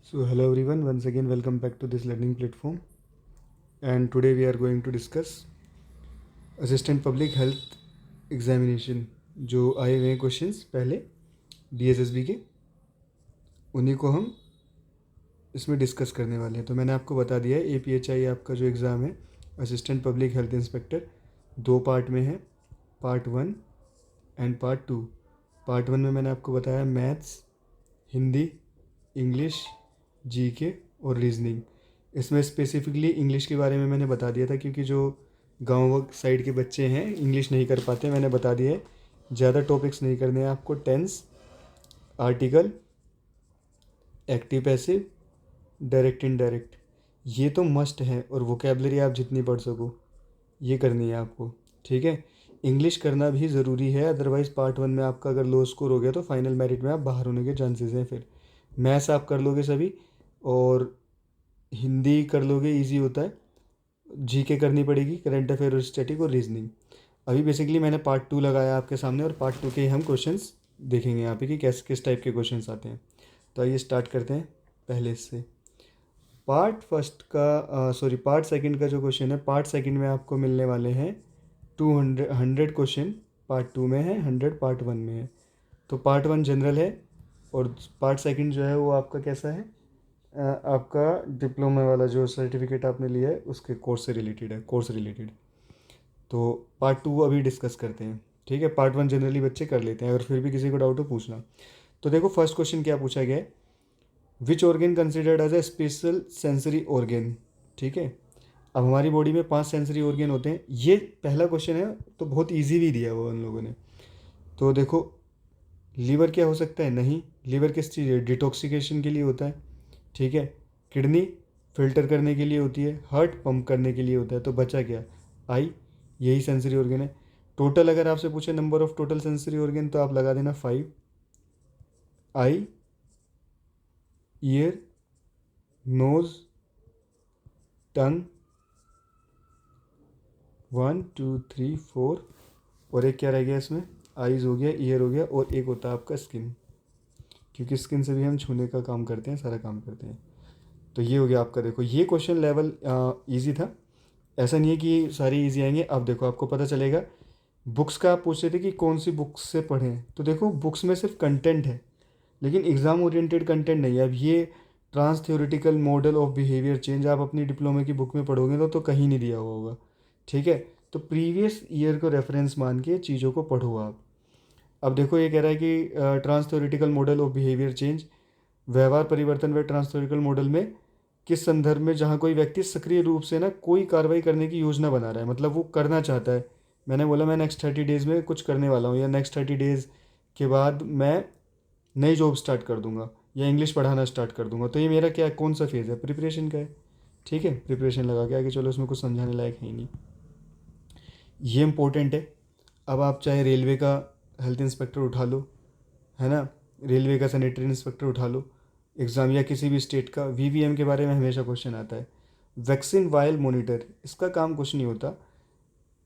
So hello everyone, once again welcome back to this learning platform, and today we are going to discuss assistant public health examination. जो आए हुए हैं questions पहले DSSB के, उन्हीं को हम इसमें डिस्कस करने वाले हैं। तो मैंने आपको बता दिया है APHI आपका जो एग्ज़ाम है असिस्टेंट पब्लिक हेल्थ इंस्पेक्टर, दो पार्ट में है, पार्ट 1 एंड पार्ट 2। पार्ट 1 में मैंने आपको बताया मैथ्स, हिंदी, इंग्लिश, GK और रीजनिंग। इसमें स्पेसिफिकली इंग्लिश के बारे में मैंने बता दिया था, क्योंकि जो गांव साइड के बच्चे हैं इंग्लिश नहीं कर पाते, मैंने बता दिया है ज़्यादा टॉपिक्स नहीं करने हैं आपको। Tense, article, active passive, direct indirect, ये तो मस्ट है, और वोकेबलरी आप जितनी पढ़ सको ये करनी है आपको, ठीक है। इंग्लिश करना भी ज़रूरी है, अदरवाइज़ पार्ट 1 में आपका अगर लो स्कोर हो गया तो फाइनल मेरिट में आप बाहर होने के चांसेस हैं। फिर मैथ्स आप कर लोगे सभी, और हिंदी कर लोगे, इजी होता है। GK करनी पड़ेगी, करंट अफेयर और स्टैटिक और रीजनिंग। अभी बेसिकली मैंने पार्ट 2 लगाया आपके सामने, और पार्ट 2 के हम क्वेश्चंस देखेंगे यहाँ पे कि किस टाइप के क्वेश्चंस आते हैं। तो आइए स्टार्ट करते हैं पहले इससे। पार्ट सेकंड का जो क्वेश्चन है, पार्ट सेकंड में आपको मिलने वाले हैं 100 क्वेश्चन। पार्ट 2 में है 100, पार्ट 1 में है। तो पार्ट 1 जनरल है, और पार्ट सेकंड जो है वो आपका कैसा है, आपका डिप्लोमा वाला जो सर्टिफिकेट आपने लिया है उसके कोर्स से रिलेटेड है, कोर्स रिलेटेड। तो पार्ट 2 अभी डिस्कस करते हैं, ठीक है। पार्ट 1 जनरली बच्चे कर लेते हैं, अगर फिर भी किसी को डाउट हो पूछना। तो देखो फर्स्ट क्वेश्चन क्या पूछा गया है, which organ considered as a special sensory organ, ठीक है। अब हमारी बॉडी में 5 सेंसरी ऑर्गेन होते हैं, ये पहला क्वेश्चन है, तो बहुत ईजी भी दिया वो उन लोगों ने। तो देखो लीवर क्या हो सकता है, नहीं, लीवर किस चीज़ है, डिटॉक्सिकेशन के लिए होता है, ठीक है। किडनी फिल्टर करने के लिए होती है, हार्ट पंप करने के लिए होता है। तो बचा क्या, आई, यही सेंसरी ऑर्गन है। टोटल अगर आपसे पूछे number of total sensory organ, तो आप लगा देना 5। आई, ईयर, नोज, टंग, 1 2 3 4, और एक क्या रह गया इसमें, आईज हो गया, ईयर हो गया, और एक होता है आपका स्किन, क्योंकि स्किन से भी हम छूने का काम करते हैं, सारा काम करते हैं। तो ये हो गया आपका। देखो ये क्वेश्चन लेवल इजी था, ऐसा नहीं है कि सारी इजी आएंगे। अब देखो आपको पता चलेगा, बुक्स का आप पूछ रहे थे कि कौन सी बुक्स से पढ़ें, तो देखो बुक्स में सिर्फ कंटेंट है, लेकिन एग्ज़ाम ओरिएंटेड कंटेंट नहीं है। अब ये transtheoretical model of behaviour change आप अपनी डिप्लोमा की बुक में पढ़ोगे तो कहीं नहीं दिया हुआ होगा, ठीक है। तो प्रीवियस ईयर को रेफरेंस मान के चीज़ों को पढ़ो आप। अब देखो ये कह रहा है कि transtheoretical model of behaviour change, व्यवहार परिवर्तन व ट्रांसथोरिकल मॉडल में किस संदर्भ में, जहाँ कोई व्यक्ति सक्रिय रूप से ना कोई कार्रवाई करने की योजना बना रहा है, मतलब वो करना चाहता है। मैंने बोला मैं नेक्स्ट 30 डेज़ में कुछ करने वाला हूँ, या नेक्स्ट 30 डेज़ के बाद मैं नई जॉब स्टार्ट कर दूंगा, या इंग्लिश पढ़ाना स्टार्ट कर दूंगा। तो ये मेरा क्या, कौन सा फेज़ है, प्रिपरेशन का है, ठीक है। प्रिपरेशन लगा के आगे चलो, इसमें कुछ समझाने लायक है ही नहीं, ये इंपॉर्टेंट है। अब आप चाहे रेलवे का हेल्थ इंस्पेक्टर उठा लो, है ना, रेलवे का सैनिटरी इंस्पेक्टर उठा लो एग्ज़ाम, या किसी भी स्टेट का VVM के बारे में हमेशा क्वेश्चन आता है। वैक्सीन वायल मॉनिटर, इसका काम कुछ नहीं होता,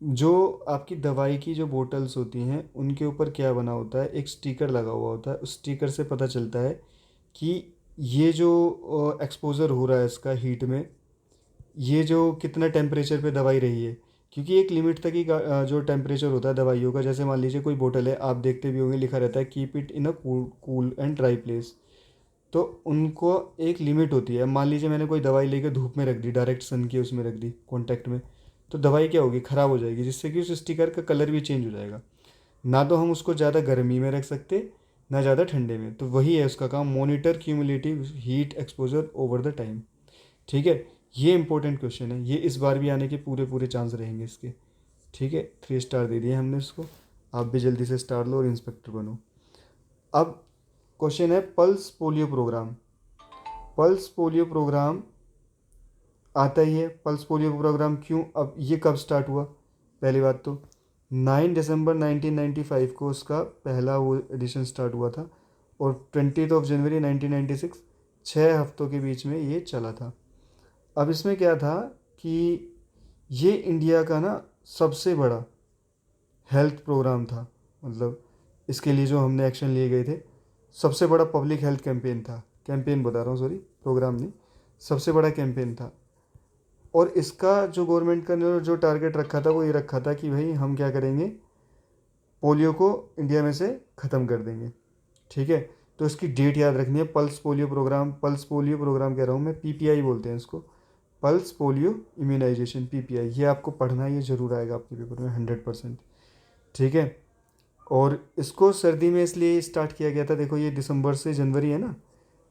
जो आपकी दवाई की जो बोतल्स होती हैं उनके ऊपर क्या बना होता है, एक स्टिकर लगा हुआ होता है, उस स्टिकर से पता चलता है कि ये जो एक्सपोज़र हो रहा है इसका हीट में, ये जो कितना टेम्परेचर पे दवाई रही है, क्योंकि एक लिमिट तक ही जो टेम्परेचर होता है दवाइयों का, जैसे मान लीजिए कोई बोतल है, आप देखते भी होंगे लिखा रहता है keep it in a cool and dry place. तो उनको एक लिमिट होती है। मान लीजिए मैंने कोई दवाई लेकर धूप में रख दी, डायरेक्ट सन की उसमें रख दी कॉन्टैक्ट में, तो दवाई क्या होगी, ख़राब हो जाएगी, जिससे कि उस स्टिकर का कलर भी चेंज हो जाएगा। ना तो हम उसको ज़्यादा गर्मी में रख सकते, ना ज़्यादा ठंडे में। तो वही है उसका काम, monitor cumulative heat exposure over the time, ठीक है। ये इंपॉर्टेंट क्वेश्चन है, ये इस बार भी आने के पूरे पूरे चांस रहेंगे इसके, ठीक है। 3 स्टार दे दिए हमने इसको, आप भी जल्दी से स्टार लो और इंस्पेक्टर बनो। अब क्वेश्चन है pulse polio programme. Pulse polio programme आता ही है, पल्स पोलियो प्रोग्राम क्यों, अब ये कब स्टार्ट हुआ, पहली बात तो 9 दिसंबर 1995 को उसका पहला वो एडिशन स्टार्ट हुआ था, और 20 जनवरी 1996, 6 हफ्तों के बीच में ये चला था। अब इसमें क्या था कि ये इंडिया का ना सबसे बड़ा हेल्थ प्रोग्राम था, मतलब इसके लिए जो हमने एक्शन लिए गए थे, सबसे बड़ा पब्लिक हेल्थ कैंपेन था कैंपेन बता रहा हूँ, सॉरी प्रोग्राम नहीं, सबसे बड़ा कैंपेन था। और इसका जो गवर्नमेंट का जो टारगेट रखा था वो ये रखा था कि भाई हम क्या करेंगे, पोलियो को इंडिया में से ख़त्म कर देंगे। ठीक है, तो इसकी डेट याद रखनी है। पल्स पोलियो प्रोग्राम कह रहा हूँ मैं, पीपीआई बोलते हैं इसको, पल्स पोलियो इम्यूनाइजेशन, पीपीआई। ये आपको पढ़ना, ये ज़रूर आएगा आपके पेपर में 100%। ठीक है, और इसको सर्दी में इसलिए स्टार्ट किया गया था, देखो ये दिसंबर से जनवरी है ना,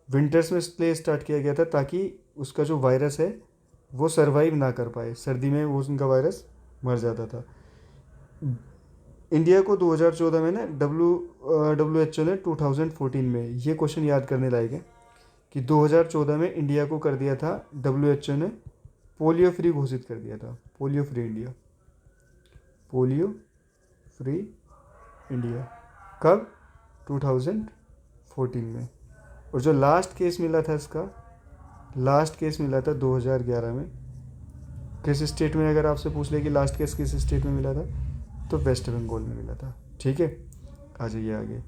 विंटर्स में इसलिए स्टार्ट किया गया था ताकि उसका जो वायरस है वो सरवाइव ना कर पाए, सर्दी में वो उनका वायरस मर जाता था। इंडिया को 2014 में ना WHO ने 2014 में, ये क्वेश्चन याद करने लायक है कि 2014 में इंडिया को कर दिया था WHO ने पोलियो फ्री घोषित कर दिया था। Polio free India, polio free India कब? 2014 में। और जो लास्ट केस मिला था इसका, लास्ट केस मिला था 2011 में। किस स्टेट में, अगर आपसे पूछ ले कि लास्ट केस किस स्टेट में मिला था, तो वेस्ट बंगाल में मिला था। ठीक है, आ जाइए आगे।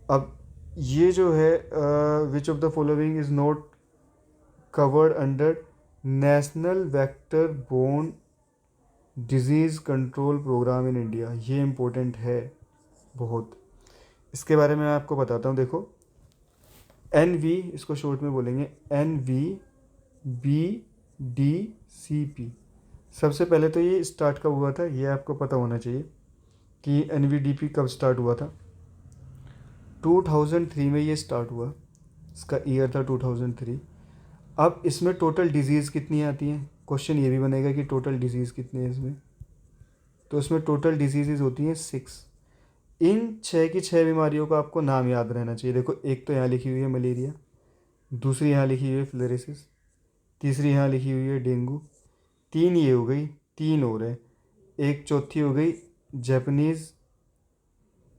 अब ये जो है which of the following is not covered under national vector borne disease control programme in India, ये इम्पोर्टेंट है बहुत। इसके बारे में मैं आपको बताता हूँ। देखो NV, इसको शॉर्ट में बोलेंगे NVBDCP। सबसे पहले तो ये स्टार्ट कब हुआ था, ये आपको पता होना चाहिए कि NVDP कब स्टार्ट हुआ था। 2003 में ये स्टार्ट हुआ, इसका ईयर था 2003। अब इसमें टोटल डिजीज़ कितनी आती हैं, क्वेश्चन ये भी बनेगा कि टोटल डिजीज़ कितनी है इसमें। तो इसमें टोटल डिजीज़ होती हैं 6। इन 6 की 6 बीमारियों का आपको नाम याद रहना चाहिए। देखो एक तो यहाँ लिखी हुई है मलेरिया, दूसरी यहाँ लिखी हुई है फिलेरिसिस, तीसरी यहाँ लिखी हुई है डेंगू, 3 ये हो गई, 3 और है, एक चौथी हो गई जैपनीज़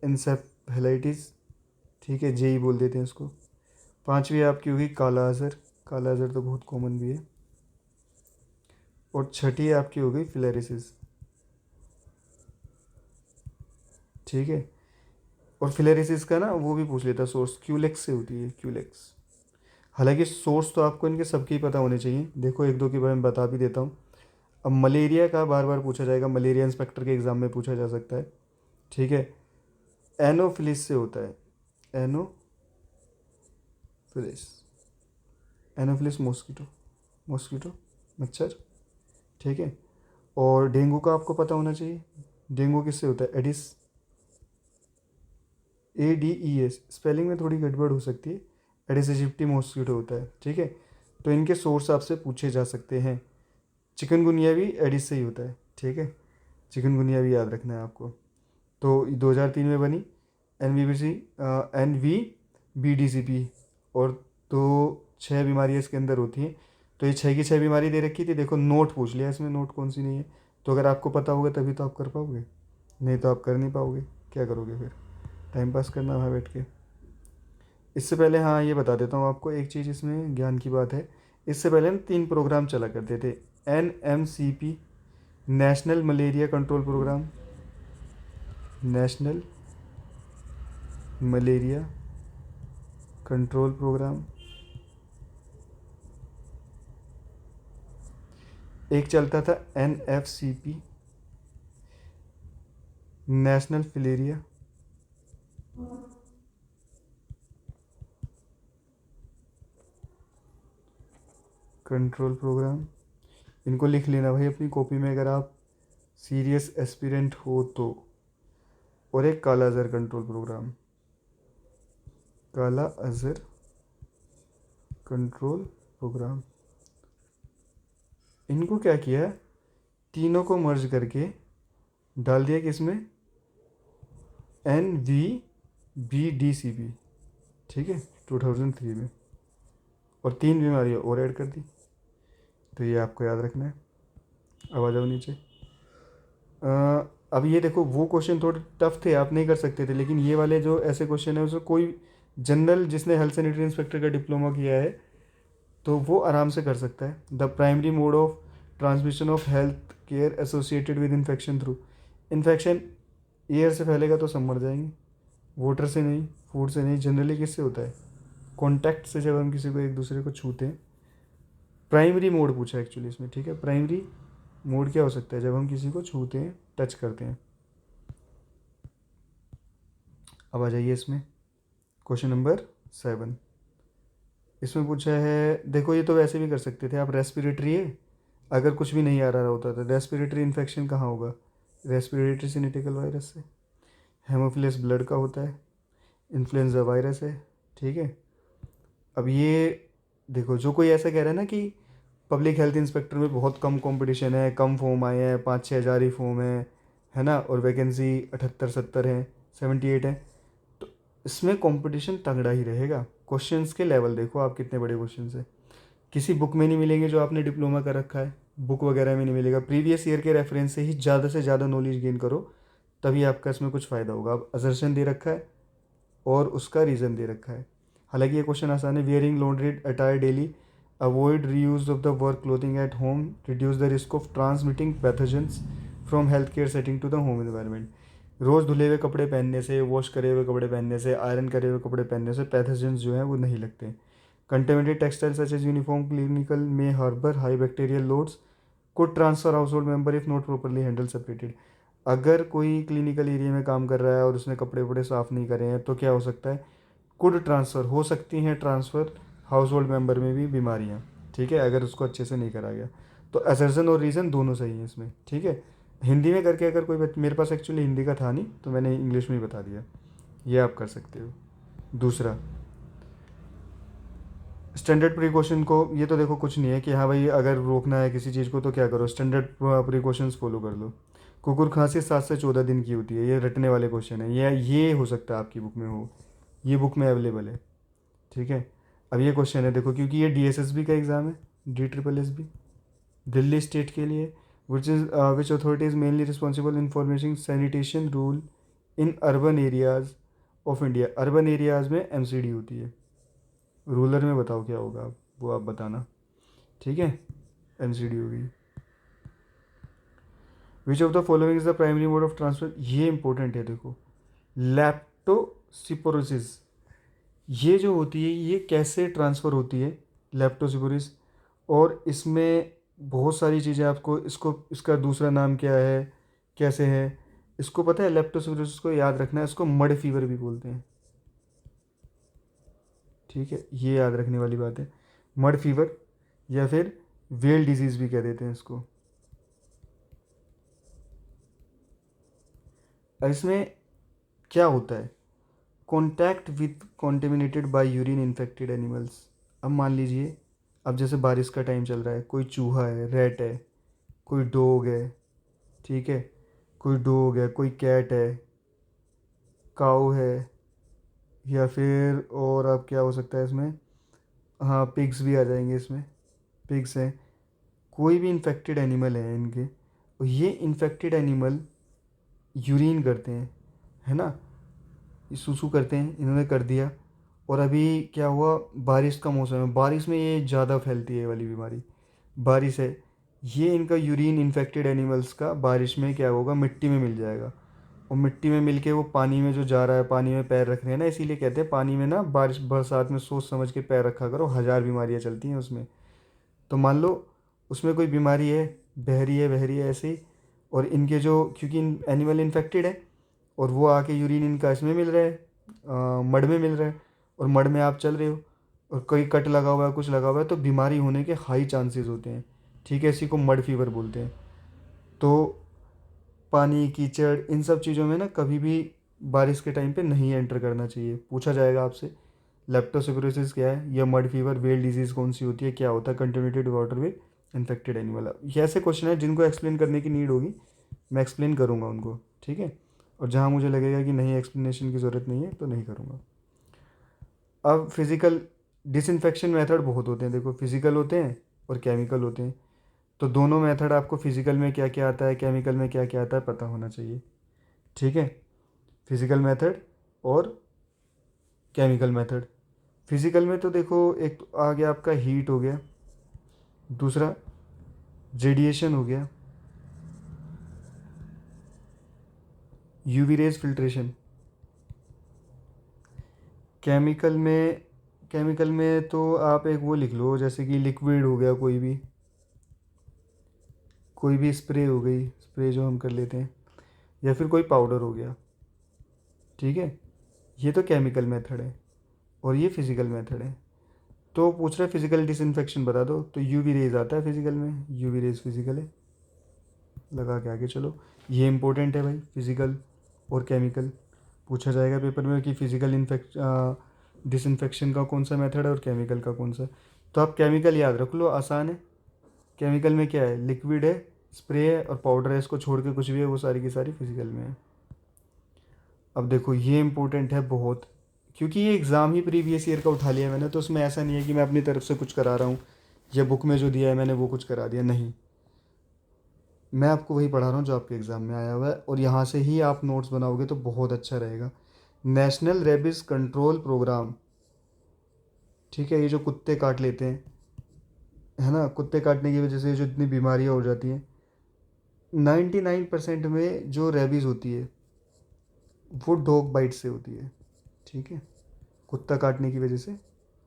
इंसेफेलाइटिस, ठीक है, जेई बोल देते हैं उसको। 5वीं आपकी होगी काला अज़र, काला अज़र तो बहुत कॉमन भी है। और 6ठी आपकी हो गई फिलेरिसिस। ठीक है, और फिलेरिसिस का ना वो भी पूछ लेता सोर्स, क्यूलेक्स से होती है, क्यूलेक्स। हालांकि सोर्स तो आपको इनके सबके ही पता होने चाहिए। देखो एक दो के बारे में बता भी देता हूँ। अब मलेरिया का बार बार पूछा जाएगा, मलेरिया इंस्पेक्टर के एग्ज़ाम में पूछा जा सकता है। ठीक है, एनोफिलिस से होता है, एनोफिलिस, एनोफिलिस मॉस्किटो, मॉस्किटो मच्छर। ठीक है, और डेंगू का आपको पता होना चाहिए, डेंगू किससे होता है, एडिस, ADES, स्पेलिंग में थोड़ी गड़बड़ हो सकती है, एडिस इजिप्टी मॉस्किटो होता है। ठीक है, तो इनके सोर्स आपसे पूछे जा सकते हैं। चिकनगुनिया भी एडिस से ही होता है। ठीक है, चिकनगुनिया भी याद रखना है आपको। तो 2003 में बनी NVBDCP, और तो 6 बीमारियाँ इसके अंदर होती हैं। तो ये 6 की 6 बीमारी दे रखी थी। देखो नोट पूछ लिया इसमें, नोट कौन सी नहीं है। तो अगर आपको पता होगा तभी तो आप कर पाओगे, नहीं तो आप कर नहीं पाओगे। क्या करोगे फिर, टाइम पास करना वहाँ बैठ के। इससे पहले हाँ ये बता देता हूँ आपको एक चीज़, इसमें ज्ञान की बात है। इससे पहले ना 3 प्रोग्राम चला करते थे, NMCP, national malaria control programme, national malaria control programme. एक चलता था NFCP, national filaria control programme. इनको लिख लेना भाई अपनी कॉपी में अगर आप सीरियस एस्पिरेंट हो तो। और एक काला अज़र कंट्रोल प्रोग्राम, काला अज़र कंट्रोल प्रोग्राम। इनको क्या किया, तीनों को मर्ज करके डाल दिया किसमें, NVBDCP। ठीक है, 2003 में, और 3 बीमारियाँ और ऐड कर दी। तो ये आपको याद रखना है। अब आ जाओ नीचे। अब ये देखो, वो क्वेश्चन थोड़े टफ थे, आप नहीं कर सकते थे, लेकिन ये वाले जो ऐसे क्वेश्चन है उसमें कोई जनरल जिसने हेल्थ सैनिटरी इंस्पेक्टर का डिप्लोमा किया है तो वो आराम से कर सकता है। The primary mode of transmission of health care associated with infection through, infection air से फैलेगा तो सब मर जाएंगे, वाटर से नहीं, फूड से नहीं, जनरली किससे होता है, कॉन्टैक्ट से जब हम किसी को एक दूसरे को छूते हैं, प्राइमरी मोड पूछा है एक्चुअली इसमें, ठीक है। प्राइमरी मोड क्या हो सकता है, जब हम किसी को छूते हैं, टच करते हैं। अब आ जाइए इसमें क्वेश्चन नंबर 7। इसमें पूछा है, देखो ये तो वैसे भी कर सकते थे आप, रेस्पिरेटरी है, अगर कुछ भी नहीं आ रहा होता तो रेस्पिरेटरी इन्फेक्शन कहाँ होगा, रेस्पिरेटरी सिनेटिकल वायरस से। हेमोफिलस ब्लड का होता है, इन्फ्लुएंजा वायरस है, ठीक है। अब ये देखो, जो कोई ऐसा कह रहा है ना कि पब्लिक हेल्थ इंस्पेक्टर में बहुत कम कंपटीशन है, कम फॉर्म आए हैं, 5-6 हज़ार ही फॉर्म है ना, और वैकेंसी 78-70 है, 78 है, तो इसमें कंपटीशन तगड़ा ही रहेगा। क्वेश्चंस के लेवल देखो आप, कितने बड़े क्वेश्चन है। किसी बुक में नहीं मिलेंगे जो आपने डिप्लोमा कर रखा है, बुक वगैरह में नहीं मिलेगा, प्रीवियस ईयर के रेफरेंस से ही ज़्यादा से ज़्यादा नॉलेज गेन करो, तभी आपका इसमें कुछ फ़ायदा होगा। अब असर्शन दे रखा है और उसका रीज़न दे रखा है। हालांकि ये क्वेश्चन आसान है। Wearing laundry attire daily, avoid reuse of the work clothing at home, reduce the risk of transmitting pathogens from health care setting to the home environment. रोज़ धुले हुए कपड़े पहनने से, वॉश करे हुए कपड़े पहनने से, आयरन करे हुए कपड़े पहनने से पैथोजेंस जो हैं वो नहीं लगते। Contaminated textile such as uniform clinical में harbour high bacterial loads, could transfer household member if not properly handle separated. अगर कोई क्लिनिकल एरिया में काम कर रहा है और उसने कपड़े वपड़े साफ़ नहीं करे हैं तो क्या हो सकता है, कुड ट्रांसफ़र हो सकती हैं, ट्रांसफ़र हाउस होल्ड मेंबर में भी बीमारियाँ, ठीक है, अगर उसको अच्छे से नहीं करा गया। तो असर्जन और रीज़न दोनों सही हैं इसमें, ठीक है। हिंदी में करके अगर कोई मेरे पास एक्चुअली हिंदी का था नहीं तो मैंने इंग्लिश में ही बता दिया, ये आप कर सकते हो। दूसरा, स्टैंडर्ड प्रिकॉशन को, ये तो देखो कुछ नहीं है कि हाँ भाई अगर रोकना है किसी चीज़ को तो क्या करो, स्टैंडर्ड प्रिकॉशंस फॉलो कर लो। कुकुर खांसी 7 से 14 दिन की होती है, ये रटने वाले क्वेश्चन है, ये हो सकता है आपकी बुक में हो, ये बुक में अवेलेबल है, ठीक है। अब ये क्वेश्चन है देखो, क्योंकि ये DSSB का एग्ज़ाम है, DSSB दिल्ली स्टेट के लिए, which authority is mainly responsible in formation sanitation rule in urban areas of India. Urban areas में MCD होती है, रूरल में बताओ क्या होगा, वो आप बताना, ठीक है। MCD होगी। विच of the following is the primary mode of transfer, ये इंपॉर्टेंट है देखो। लैप्टोसिपोरोसिस, ये जो होती है ये कैसे ट्रांसफ़र होती है, लेप्टोस्पिरोसिस, और इसमें बहुत सारी चीज़ें आपको, इसको इसका दूसरा नाम क्या है, कैसे है, इसको पता है। लेप्टोस्पिरोसिस को याद रखना है, इसको मड फीवर भी बोलते हैं, ठीक है, ये याद रखने वाली बात है। मड फीवर या फिर वेल डिजीज़ भी कह देते हैं इसको। इसमें क्या होता है, contact with contaminated by urine infected animals. अब मान लीजिए, अब जैसे बारिश का टाइम चल रहा है, कोई चूहा है, रैट है, कोई डॉग है, ठीक है, कोई डॉग है, कोई कैट है, काऊ है, या फिर और अब क्या हो सकता है इसमें, हाँ पिग्स भी आ जाएंगे इसमें, पिग्स हैं, कोई भी इन्फेक्टेड एनिमल है इनके, और ये इन्फेक्टेड एनिमल यूरिन करते हैं, है ना, ये सूसू करते हैं, इन्होंने कर दिया, और अभी क्या हुआ, बारिश का मौसम है, बारिश में ये ज़्यादा फैलती है ये वाली बीमारी, बारिश है, ये इनका यूरिन इन्फेक्टेड एनिमल्स का बारिश में क्या होगा, मिट्टी में मिल जाएगा, और मिट्टी में मिल के वो पानी में जो जा रहा है, पानी में पैर रख रहे हैं ना, इसीलिए कहते हैं पानी में ना बारिश बरसात में सोच समझ के पैर रखा करो, 1000 बीमारियाँ चलती हैं उसमें। तो मान लो उसमें कोई बीमारी है, बहरी है ऐसे ही, और इनके जो, क्योंकि एनिमल इन्फेक्टेड है और वो आके यूरिन इनका इसमें मिल रहा है, मड में मिल रहा है, और मड में आप चल रहे हो और कोई कट लगा हुआ है, कुछ लगा हुआ है, तो बीमारी होने के हाई चांसेस होते हैं, ठीक है, इसी को मड फीवर बोलते हैं। तो पानी, कीचड़, इन सब चीज़ों में ना कभी भी बारिश के टाइम पे नहीं एंटर करना चाहिए। पूछा जाएगा आपसे लेप्टोस्पिरोसिस क्या है, या मड फीवर, वेल डिजीज़ कौन सी होती है, क्या होता है contaminated water with infected animal. ये ऐसे क्वेश्चन है जिनको एक्सप्लेन करने की नीड होगी, मैं एक्सप्लेन करूँगा उनको, ठीक है, और जहाँ मुझे लगेगा कि नहीं एक्सप्लेनेशन की ज़रूरत नहीं है तो नहीं करूँगा। अब फिज़िकल डिसइंफेक्शन मेथड बहुत होते हैं, देखो फिज़िकल होते हैं और केमिकल होते हैं, तो दोनों मेथड आपको फिज़िकल में क्या क्या आता है, केमिकल में क्या क्या आता है पता होना चाहिए, ठीक है। फिज़िकल मेथड और केमिकल मेथड। फिज़िकल में तो देखो, एक तो आ गया आपका हीट हो गया, दूसरा रेडिएशन हो गया, यूवी रेज फिल्ट्रेशन। केमिकल में केमिकल में तो आप एक वो लिख लो, जैसे कि लिक्विड हो गया, कोई भी स्प्रे हो गई, स्प्रे जो हम कर लेते हैं, या फिर कोई पाउडर हो गया। ठीक है, ये तो केमिकल मेथड है और ये फिज़िकल मेथड है। तो पूछ रहे फिज़िकल डिसइंफेक्शन बता दो, तो यूवी रेज आता है फिज़िकल में, यूवी रेज फिज़िकल है, लगा के आगे चलो। ये इंपॉर्टेंट है भाई, फिज़िकल और केमिकल पूछा जाएगा पेपर में कि फिज़िकल डिसइंफेक्शन का कौन सा मेथड है और केमिकल का कौन सा। तो आप केमिकल याद रख लो, आसान है। केमिकल में क्या है, लिक्विड है, स्प्रे है और पाउडर है, इसको छोड़ के कुछ भी है, वो सारी की सारी फिज़िकल में है। अब देखो ये इंपॉर्टेंट है बहुत, क्योंकि ये एग्ज़ाम ही प्रीवियस ईयर का उठा लिया मैंने, तो उसमें ऐसा नहीं है कि मैं अपनी तरफ से कुछ करा रहा हूँ या बुक में जो दिया है मैंने वो कुछ करा दिया, नहीं। मैं आपको वही पढ़ा रहा हूँ जो आपके एग्ज़ाम में आया हुआ है, और यहाँ से ही आप नोट्स बनाओगे तो बहुत अच्छा रहेगा। नेशनल रेबिस कंट्रोल प्रोग्राम, ठीक है, ये जो कुत्ते काट लेते हैं, है ना, कुत्ते काटने की वजह से जो इतनी बीमारियाँ हो जाती हैं, 99% में जो रेबीज़ होती है वो डॉग बाइट से होती है। ठीक है, कुत्ता काटने की वजह से,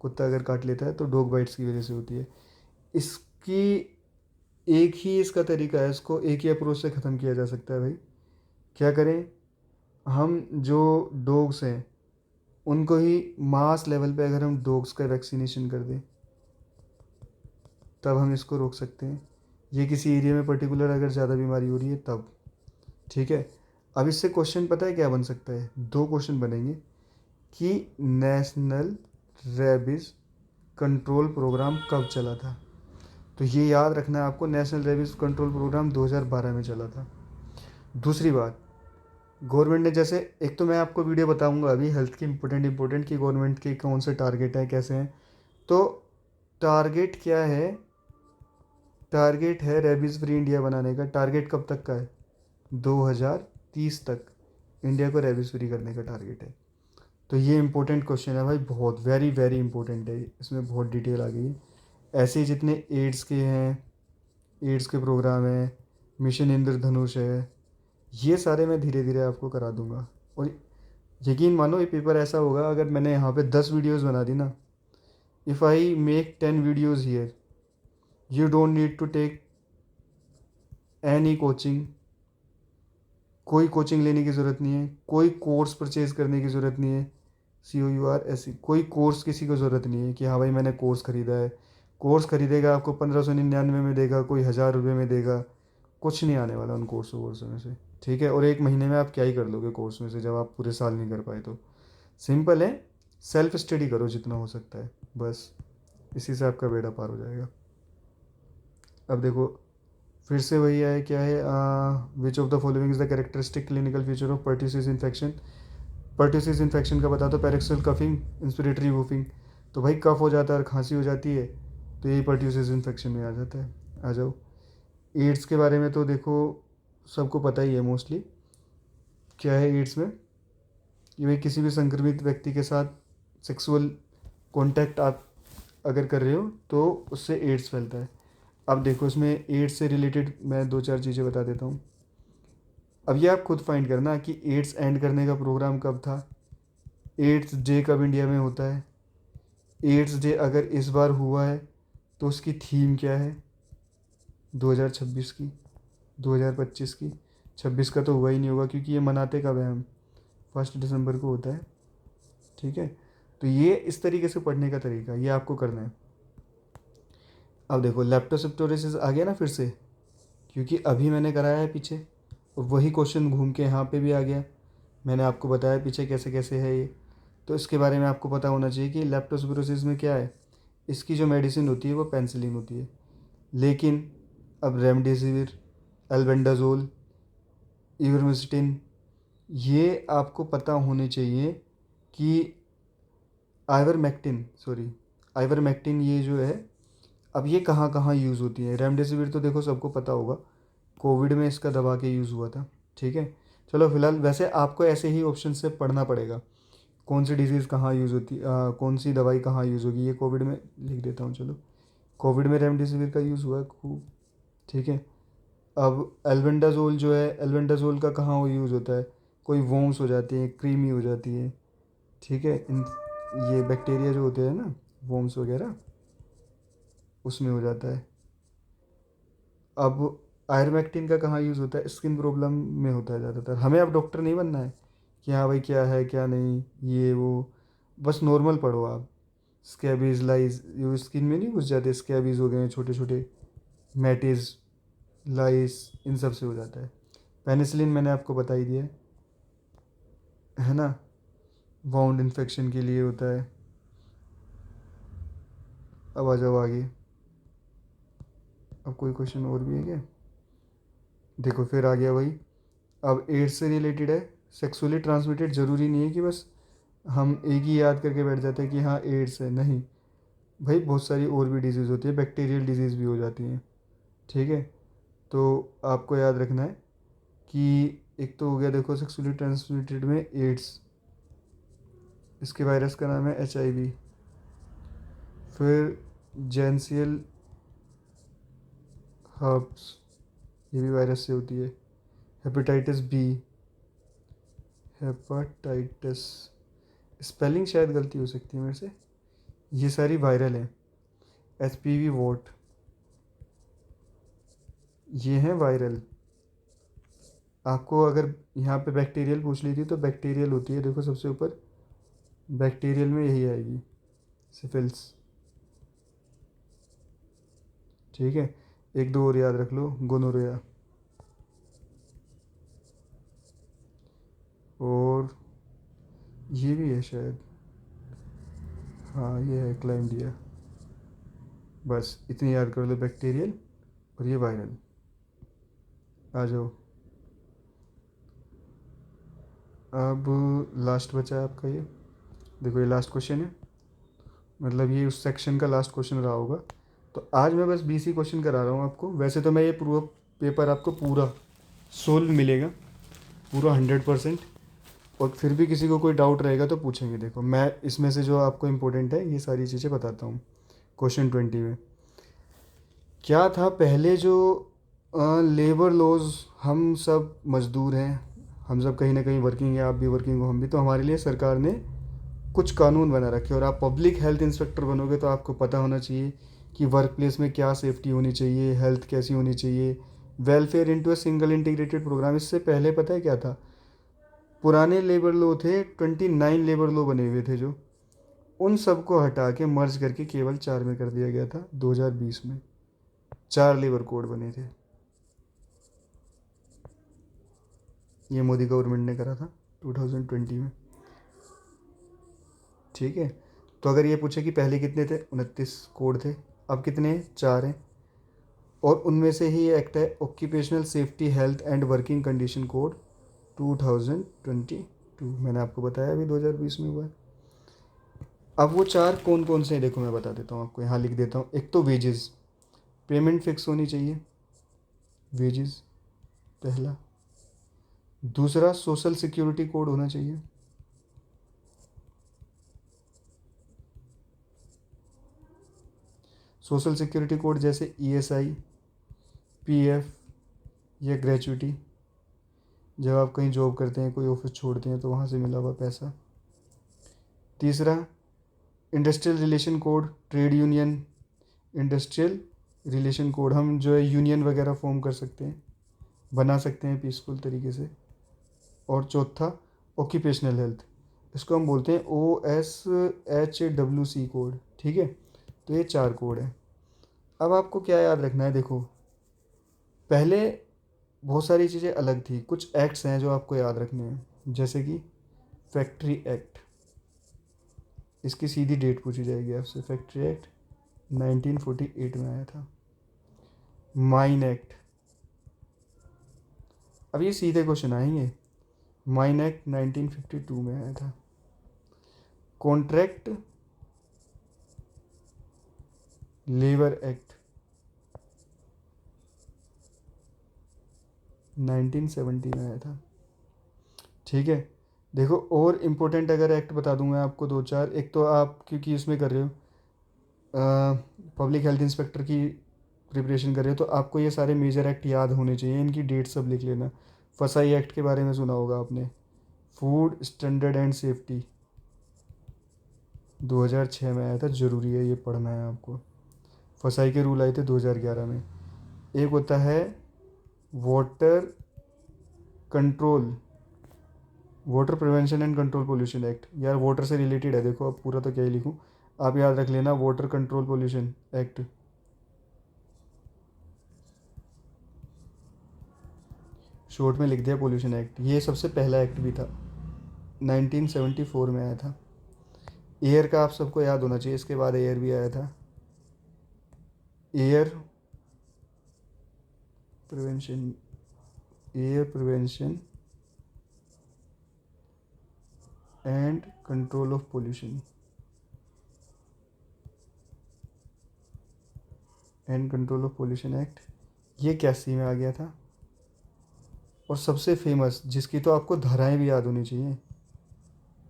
कुत्ता अगर काट लेता है तो डॉग बाइट्स की वजह से होती है। इसकी एक ही इसका तरीका है, इसको एक ही अप्रोच से ख़त्म किया जा सकता है भाई। क्या करें, हम जो डॉग्स हैं उनको ही मास लेवल पे अगर हम डॉग्स का वैक्सीनेशन कर दें, तब हम इसको रोक सकते हैं। ये किसी एरिया में पर्टिकुलर अगर ज़्यादा बीमारी हो रही है तब। ठीक है, अब इससे क्वेश्चन पता है क्या बन सकता है, दो क्वेश्चन बनेंगे कि नेशनल रेबिस कंट्रोल प्रोग्राम कब चला था। तो ये याद रखना है आपको, नेशनल रेबिस कंट्रोल प्रोग्राम 2012 में चला था। दूसरी बात, गवर्नमेंट ने जैसे, एक तो मैं आपको वीडियो बताऊंगा अभी हेल्थ की इंपॉर्टेंट कि गवर्नमेंट के कौन से टारगेट हैं, कैसे हैं। तो टारगेट क्या है, टारगेट है रेबीज़ फ्री इंडिया बनाने का। टारगेट कब तक का है, 2030 तक इंडिया को रेबीज़ फ्री करने का टारगेट है। तो ये इंपॉर्टेंट क्वेश्चन है भाई, बहुत वेरी वेरी इंपॉर्टेंट है, इसमें बहुत डिटेल आ गई है। ऐसे ही जितने एड्स के हैं, एड्स के प्रोग्राम हैं, मिशन इंद्रधनुष है, ये सारे मैं धीरे धीरे आपको करा दूंगा। और यकीन मानो ये पेपर ऐसा होगा, अगर मैंने यहाँ पे 10 वीडियोस बना दी ना, if I make 10 videos here, you don't need to take any coaching, कोई कोचिंग लेने की ज़रूरत नहीं है, कोई कोर्स परचेज करने की ज़रूरत नहीं है, COUR SE, कोई कोर्स किसी को ज़रूरत नहीं है कि हाँ भाई मैंने कोर्स ख़रीदा है। कोर्स ख़रीदेगा आपको 1599 में देगा, कोई 1000 रुपये में देगा, कुछ नहीं आने वाला उन कोर्सों में से। ठीक है, और एक महीने में आप क्या ही कर लोगे कोर्स में से, जब आप पूरे साल नहीं कर पाए तो। सिंपल है, सेल्फ स्टडी करो जितना हो सकता है, बस इसी से आपका बेड़ा पार हो जाएगा। अब देखो फिर से वही है, क्या है, which of the following is the characteristic clinical feature of pertussis infection. Pertussis infection का बता दो, पैरेक्सल कफिंग, इंस्पिरेटरी वूफिंग। तो भाई कफ हो जाता है और खांसी हो जाती है, तो यही पर्ट्यूसिस इन्फेक्शन में आ जाता है। आ जाओ, एड्स के बारे में तो देखो सबको पता ही है मोस्टली। क्या है एड्स में, ये भाई किसी भी संक्रमित व्यक्ति के साथ सेक्सुअल कांटेक्ट आप अगर कर रहे हो तो उससे एड्स फैलता है। अब देखो इसमें एड्स से रिलेटेड मैं दो चार चीज़ें बता देता हूँ। अब ये आप खुद फाइंड करना कि एड्स एंड करने का प्रोग्राम कब था, एड्स डे कब इंडिया में होता है, एड्स डे अगर इस बार हुआ है तो उसकी थीम क्या है, 2026 की, 2025 की। 26 का तो हुआ ही नहीं होगा, क्योंकि ये मनाते कब है हम, 1 दिसंबर को होता है। ठीक है, तो ये इस तरीके से पढ़ने का तरीका ये आपको करना है। अब देखो लेप्टोस्पिरोसिस आ गया ना फिर से, क्योंकि अभी मैंने कराया है पीछे, और वही क्वेश्चन घूम के यहाँ पे भी आ गया। मैंने आपको बताया पीछे कैसे कैसे है ये, तो इसके बारे में आपको पता होना चाहिए कि लेप्टोस्पिरोसिस में क्या है। इसकी जो मेडिसिन होती है वो पेंसिलिन होती है, लेकिन अब रेमडेसिविर, एल्बेंडाजोल, इवर्मेक्टिन, ये आपको पता होने चाहिए कि आइवरमेक्टिन ये जो है, अब ये कहाँ कहाँ यूज़ होती है। रेमडेसिविर तो देखो सबको पता होगा, कोविड में इसका दवा के यूज़ हुआ था। ठीक है, चलो फिलहाल वैसे आपको ऐसे ही ऑप्शन से पढ़ना पड़ेगा, कौन सी डिजीज़ कहाँ यूज़ होती, कौन सी दवाई कहाँ यूज़ होगी। ये कोविड में लिख देता हूँ, चलो कोविड में रेमडेसिविर का यूज़ हुआ है खूब। ठीक है, अब एल्बेंडाजोल जो है, एल्बेंडाजोल का कहाँ यूज़ होता है, कोई वोम्स हो जाती है, क्रीमी हो जाती है। ठीक है, ये बैक्टीरिया जो होते हैं ना, वॉर्म्स वगैरह, उसमें हो जाता है। अब आयरमेक्टिन का कहाँ यूज़ होता है? स्किन प्रॉब्लम में होता है ज़्यादातर। हमें अब डॉक्टर नहीं बनना है कि हाँ भाई क्या है क्या नहीं, ये वो, बस नॉर्मल पढ़ो आप। स्कैबीज, लाइज, ये स्किन में नहीं घुस जाते, स्कैबीज हो गए छोटे छोटे, मैटिज, लाइस, इन सब से हो जाता है। पेनिसिलिन मैंने आपको बता ही दिया है ना, वाउंड इन्फेक्शन के लिए होता है। अब आ जाओ आगे। अब कोई क्वेश्चन और भी है क्या? देखो फिर आ गया भाई, अब एड्स से रिलेटेड है। सेक्सुअली ट्रांसमिटेड ज़रूरी नहीं है कि बस हम एक ही याद करके बैठ जाते हैं कि हाँ एड्स है, नहीं भाई, बहुत सारी और भी डिजीज़ होती है, बैक्टीरियल डिजीज़ भी हो जाती हैं। ठीक है, तो आपको याद रखना है कि एक तो हो गया देखो सेक्सुअली ट्रांसमिटेड में एड्स, इसके वायरस का नाम है HIV। फिर जेंसियल हर्ब्स, ये भी वायरस से होती है। हेपेटाइटिस बी, हेपेटाइटिस, स्पेलिंग शायद गलती हो सकती है मेरे से, ये सारी वायरल हैं। HPV वोट, ये हैं वायरल। आपको अगर यहाँ पे बैक्टीरियल पूछ ली थी तो बैक्टीरियल होती है, देखो सबसे ऊपर बैक्टीरियल में यही आएगी, सिफिल्स। ठीक है, एक दो और याद रख लो, गोनोरिया, और ये भी है शायद, हाँ ये है क्लाइमडिया। बस इतनी याद कर लो, बैक्टीरियल और ये वायरल। आ जाओ, अब लास्ट बचा है आपका ये। देखो ये लास्ट क्वेश्चन है, मतलब ये उस सेक्शन का लास्ट क्वेश्चन रहा होगा। तो आज मैं बस 20 ही क्वेश्चन करा रहा हूँ आपको। वैसे तो मैं ये पूरा पेपर आपको पूरा सोल्व मिलेगा, पूरा 100%। और फिर भी किसी को कोई डाउट रहेगा तो पूछेंगे। देखो मैं इसमें से जो आपको इम्पोर्टेंट है ये सारी चीज़ें बताता हूँ। क्वेश्चन 20 में क्या था? पहले जो लेबर लॉज, हम सब मज़दूर हैं, हम सब कहीं ना कहीं वर्किंग है, आप भी वर्किंग हो, हम भी, तो हमारे लिए सरकार ने कुछ कानून बना रखे। और आप पब्लिक हेल्थ इंस्पेक्टर बनोगे तो आपको पता होना चाहिए कि वर्क प्लेस में क्या सेफ्टी होनी चाहिए, हेल्थ कैसी होनी चाहिए, welfare into a single integrated programme. इससे पहले पता है क्या था? पुराने लेबर लॉ थे, 29 लेबर लॉ बने हुए थे, जो उन सबको हटा के मर्ज करके केवल 4 में कर दिया गया था 2020 में। 4 लेबर कोड बने थे, ये मोदी गवर्नमेंट ने करा था 2020 में। ठीक है, तो अगर ये पूछे कि पहले कितने थे, 29 कोड थे, अब कितने हैं? 4 हैं। और उनमें से ही ये एक्ट है occupational safety health and working condition code 2022, मैंने आपको बताया अभी 2020 में हुआ है। अब वो 4 कौन कौन से हैं देखो मैं बता देता हूँ आपको, यहाँ लिख देता हूँ। एक तो वेजेस, पेमेंट फिक्स होनी चाहिए, वेजेस पहला। दूसरा सोशल सिक्योरिटी कोड होना चाहिए। सोशल सिक्योरिटी कोड जैसे ESI, PF या ग्रेचुइटी, जब आप कहीं जॉब करते हैं, कोई ऑफिस छोड़ते हैं तो वहाँ से मिला हुआ पैसा। तीसरा industrial relation code, trade union industrial relation code, हम जो है यूनियन वगैरह फॉर्म कर सकते हैं, बना सकते हैं पीसफुल तरीके से। और चौथा ऑक्यूपेशनल हेल्थ, इसको हम बोलते हैं OSHWC कोड। ठीक है, तो ये 4 कोड है। अब आपको क्या याद रखना है? देखो पहले बहुत सारी चीज़ें अलग थी, कुछ एक्ट्स हैं जो आपको याद रखने हैं, जैसे कि फैक्ट्री एक्ट, इसकी सीधी डेट पूछी जाएगी आपसे। फैक्ट्री एक्ट 1948 में आया था। माइन एक्ट, अब ये सीधे क्वेश्चन आएंगे। माइन एक्ट 1952 में आया था। कॉन्ट्रैक्ट लेबर एक्ट 1970 में आया था। ठीक है, देखो और इम्पोर्टेंट अगर एक्ट बता दूं मैं आपको दो चार। एक तो आप क्योंकि इसमें कर रहे हो, पब्लिक हेल्थ इंस्पेक्टर की प्रिपरेशन कर रहे हो, तो आपको ये सारे मेजर एक्ट याद होने चाहिए, इनकी डेट सब लिख लेना। फसाई एक्ट के बारे में सुना होगा आपने, फूड स्टैंडर्ड एंड सेफ्टी। 2006 में आया था, ज़रूरी है ये पढ़ना है आपको। फसाई के रूल आए थे 2011 में। एक होता है water control, water prevention and control pollution act. यार वाटर से रिलेटेड है, देखो अब पूरा तो क्या ही लिखूँ, आप याद रख लेना, water control pollution act. Short में लिख दिया पोल्यूशन एक्ट। ये सबसे पहला एक्ट भी था, 1974 में आया था। एयर का आप सबको याद होना चाहिए, इसके बाद एयर भी आया था। Air prevention, air prevention and control of pollution, and control of pollution act, ये 81 में आ गया था। और सबसे फेमस, जिसकी तो आपको धाराएं भी याद होनी चाहिए,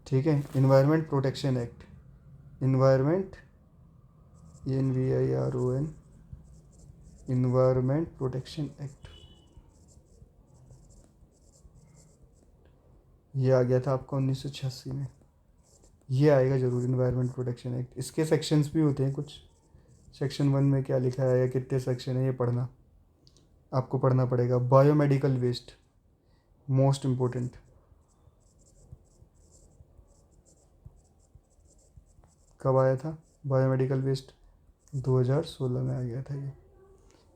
ठीक है, environment protection act. Environment, ENVIRON, environment protection act, ये आ गया था आपका 1986 में। ये आएगा जरूर, इन्वायरमेंट प्रोटेक्शन एक्ट। इसके सेक्शंस भी होते हैं कुछ। सेक्शन 1 में क्या लिखा है या कितने सेक्शन है, ये पढ़ना आपको पढ़ना पड़ेगा। Biomedical waste, most important. कब आया था बायोमेडिकल वेस्ट? 2016 में आ गया था ये,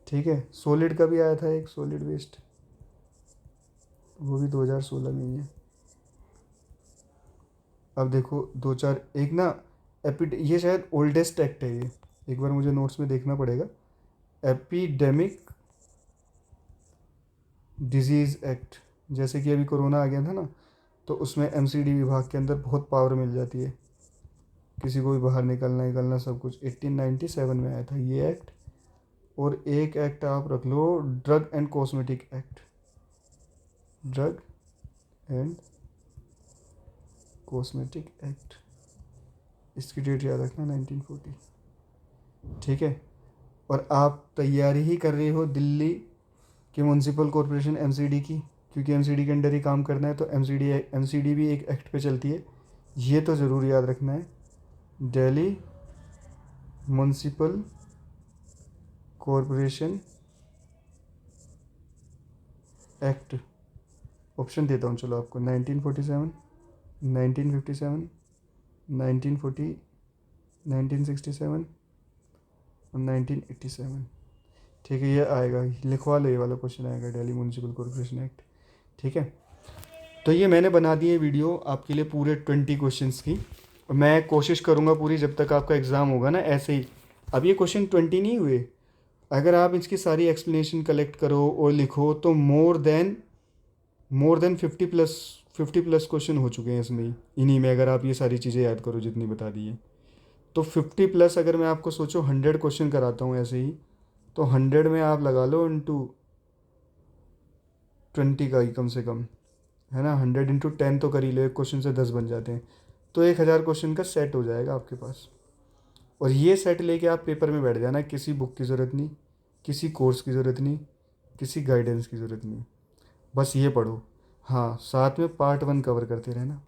ठीक है। सॉलिड का भी आया था एक, सॉलिड वेस्ट, वो भी 2016 में ही है। अब देखो दो चार, एक ना ये शायद ओल्डेस्ट एक्ट है ये, एक बार मुझे नोट्स में देखना पड़ेगा। एपिडेमिक डिजीज़ एक्ट, जैसे कि अभी कोरोना आ गया था ना, तो उसमें MCD विभाग के अंदर बहुत पावर मिल जाती है, किसी को भी बाहर निकलना सब कुछ। 1897 में आया था ये एक्ट। और एक एक्ट आप रख लो, drug and cosmetic act, drug and cosmetic act, इसकी डेट याद रखना, 1940, ठीक है। और आप तैयारी ही कर रहे हो दिल्ली की म्यूनसिपल कॉरपोरेशन MCD की, क्योंकि MCD के अंडर ही काम करना है, तो MCD भी एक एक्ट पे चलती है, ये तो ज़रूर याद रखना है। Delhi municipal corporation act, option देता हूँ चलो आपको, 1947, 1957, 1940, 1967 और 1987, ठीक है। ये आएगा, लिखवा लो, ये वाला क्वेश्चन आएगा, दिल्ली म्यूनसिपल कॉरपोरेशन एक्ट, ठीक है। तो ये मैंने बना दी है वीडियो आपके लिए पूरे 20 क्वेश्चंस की, और मैं कोशिश करूँगा पूरी, जब तक आपका एग्ज़ाम होगा ना ऐसे ही। अब ये क्वेश्चन 20 नहीं हुए, अगर आप इसकी सारी एक्सप्लेनेशन कलेक्ट करो और लिखो तो मोर देन 50 प्लस क्वेश्चन हो चुके हैं इसमें ही, इन्हीं में, अगर आप ये सारी चीज़ें याद करो जितनी बता दी है। तो 50 प्लस, अगर मैं आपको सोचो 100 क्वेश्चन कराता हूँ ऐसे ही, तो 100 में आप लगा लो इंटू 20 का ही कम से कम, है ना। 100 इंटू 10 तो कर ही लो, एक क्वेश्चन से 10 बन जाते हैं, तो 1000 क्वेश्चन का सेट हो जाएगा आपके पास। और ये सेट लेके आप पेपर में बैठ जाना, किसी बुक की ज़रूरत नहीं, किसी कोर्स की ज़रूरत नहीं, किसी गाइडेंस की ज़रूरत नहीं, बस ये पढ़ो। हाँ, साथ में पार्ट 1 कवर करते रहना।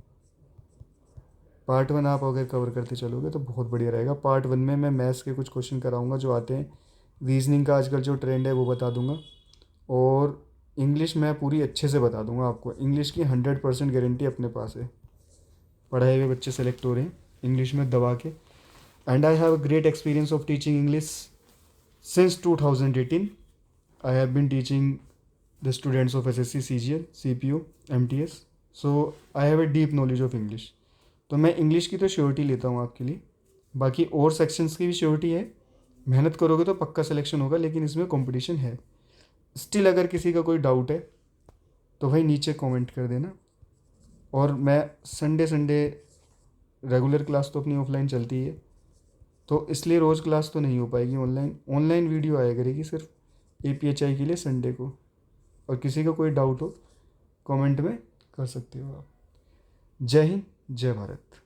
पार्ट 1 आप अगर कवर करते चलोगे तो बहुत बढ़िया रहेगा। पार्ट 1 में मैं मैथ्स के कुछ क्वेश्चन कराऊंगा जो आते हैं, रीजनिंग का आजकल जो ट्रेंड है वो बता दूंगा, और इंग्लिश मैं पूरी अच्छे से बता दूंगा आपको। इंग्लिश की 100% गारंटी अपने पास है, पढ़ाए हुए बच्चे सेलेक्ट हो रहे हैं इंग्लिश में दबा के। And I have a great experience of teaching English since 2018। I have been teaching the students of SSC, CGL, CPO, MTS, so I have a deep knowledge of English। तो मैं English की तो surety लेता हूँ आपके लिए, बाकी और सेक्शंस की भी श्योरिटी है। मेहनत करोगे तो पक्का सिलेक्शन होगा, लेकिन इसमें कंपटीशन है। स्टिल अगर किसी का कोई डाउट है तो भाई नीचे कमेंट कर देना। और मैं संडे रेगुलर क्लास तो अपनी ऑफलाइन चलती ही है, तो इसलिए रोज़ क्लास तो नहीं हो पाएगी, ऑनलाइन वीडियो आया करेगी सिर्फ APHI के लिए संडे को। और किसी का कोई डाउट हो कमेंट में कर सकते हो आप। जय हिंद, जय भारत।